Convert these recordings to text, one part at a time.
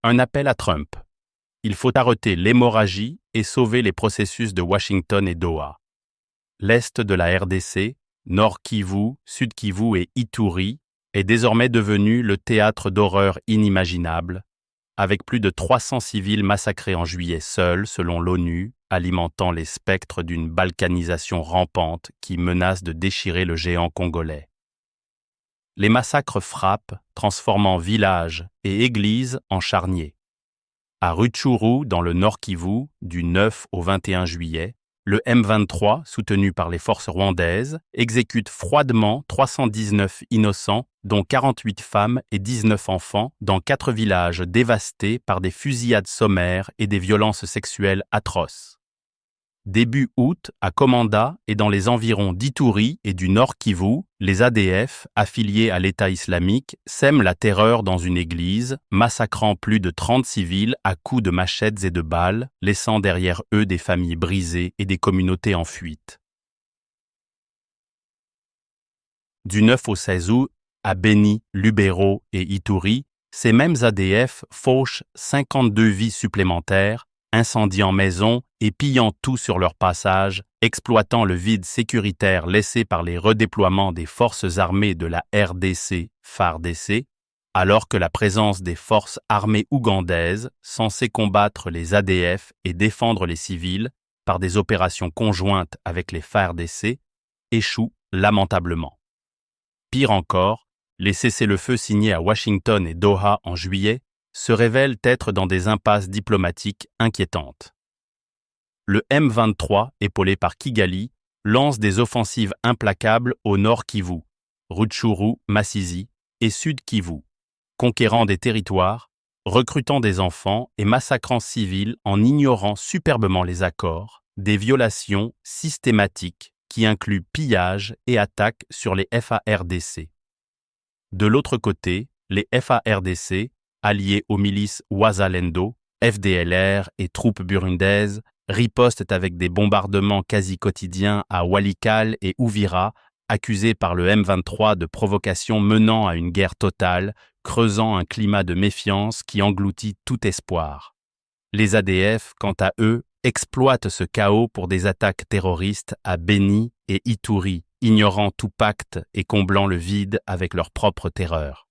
Un appel à Trump. Il faut arrêter l'hémorragie et sauver les processus de Washington et Doha. L'est de la RDC, Nord Kivu, Sud Kivu et Ituri, est désormais devenu le théâtre d'horreurs inimaginables, avec plus de 300 civils massacrés en juillet seuls, selon l'ONU, alimentant les spectres d'une balkanisation rampante qui menace de déchirer le géant congolais. Les massacres frappent, transformant villages et églises en charniers. À Rutshuru, dans le Nord Kivu, du 9 au 21 juillet, le M23, soutenu par les forces rwandaises, exécute froidement 319 innocents, dont 48 femmes et 19 enfants, dans 4 villages dévastés par des fusillades sommaires et des violences sexuelles atroces. Début août, à Komanda et dans les environs d'Ituri et du Nord Kivu, les ADF, affiliés à l'État islamique, sèment la terreur dans une église, massacrant plus de 30 civils à coups de machettes et de balles, laissant derrière eux des familles brisées et des communautés en fuite. Du 9 au 16 août, à Beni, Lubero et Ituri, ces mêmes ADF fauchent 52 vies supplémentaires, incendiant maisons et pillant tout sur leur passage, exploitant le vide sécuritaire laissé par les redéploiements des forces armées de la RDC, FARDC, alors que la présence des forces armées ougandaises, censées combattre les ADF et défendre les civils par des opérations conjointes avec les FARDC, échoue lamentablement. Pire encore, les cessez-le-feu signés à Washington et Doha en juillet se révèlent être dans des impasses diplomatiques inquiétantes. Le M23, épaulé par Kigali, lance des offensives implacables au Nord Kivu, Rutshuru, Masisi et Sud Kivu, conquérant des territoires, recrutant des enfants et massacrant civils en ignorant superbement les accords, des violations systématiques qui incluent pillage et attaques sur les FARDC. De l'autre côté, les FARDC, alliés aux milices Wazalendo, FDLR et troupes burundaises, ripostent avec des bombardements quasi quotidiens à Walikale et Uvira, accusés par le M23 de provocation menant à une guerre totale, creusant un climat de méfiance qui engloutit tout espoir. Les ADF, quant à eux, exploitent ce chaos pour des attaques terroristes à Beni et Ituri, ignorant tout pacte et comblant le vide avec leur propre terreur.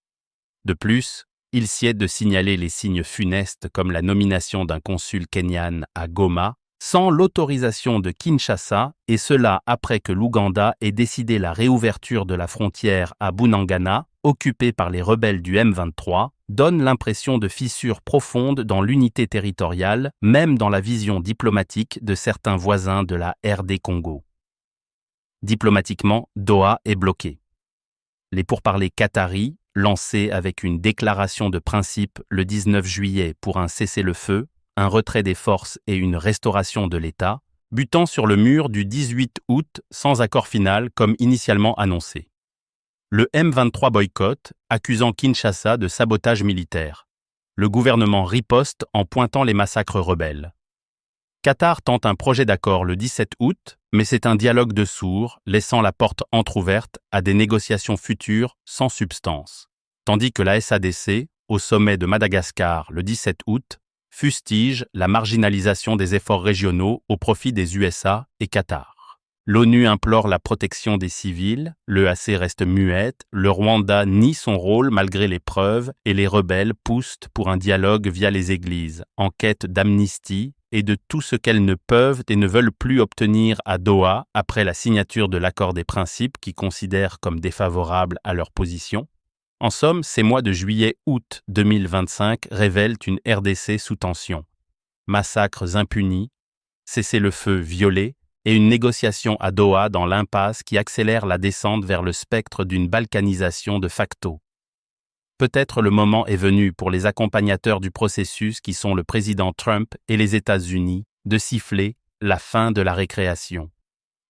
De plus, il sied de signaler les signes funestes comme la nomination d'un consul kenyan à Goma, sans l'autorisation de Kinshasa, et cela après que l'Ouganda ait décidé la réouverture de la frontière à Bunagana, occupée par les rebelles du M23, donne l'impression de fissures profondes dans l'unité territoriale, même dans la vision diplomatique de certains voisins de la RD Congo. Diplomatiquement, Doha est bloqué. Les pourparlers qataris, lancés avec une déclaration de principe le 19 juillet pour un cessez-le-feu, un retrait des forces et une restauration de l'État, butant sur le mur du 18 août sans accord final comme initialement annoncé. Le M23 boycotte, accusant Kinshasa de sabotage militaire. Le gouvernement riposte en pointant les massacres rebelles. Qatar tente un projet d'accord le 17 août, mais c'est un dialogue de sourds, laissant la porte entrouverte à des négociations futures sans substance. Tandis que la SADC, au sommet de Madagascar le 17 août, fustige la marginalisation des efforts régionaux au profit des USA et Qatar. L'ONU implore la protection des civils, l'EAC reste muette, le Rwanda nie son rôle malgré les preuves et les rebelles poussent pour un dialogue via les églises, en quête d'amnistie et de tout ce qu'elles ne peuvent et ne veulent plus obtenir à Doha après la signature de l'accord des principes qu'ils considèrent comme défavorable à leur position. En somme, ces mois de juillet-août 2025 révèlent une RDC sous tension. Massacres impunis, cessez-le-feu violé et une négociation à Doha dans l'impasse qui accélère la descente vers le spectre d'une balkanisation de facto. Peut-être le moment est venu pour les accompagnateurs du processus qui sont le président Trump et les États-Unis de siffler la fin de la récréation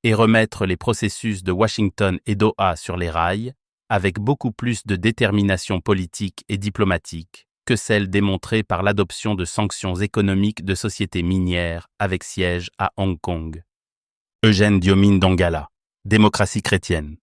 et remettre les processus de Washington et Doha sur les rails avec beaucoup plus de détermination politique et diplomatique que celle démontrée par l'adoption de sanctions économiques de sociétés minières avec siège à Hong Kong. Eugène Diomine Dongala, Démocratie chrétienne.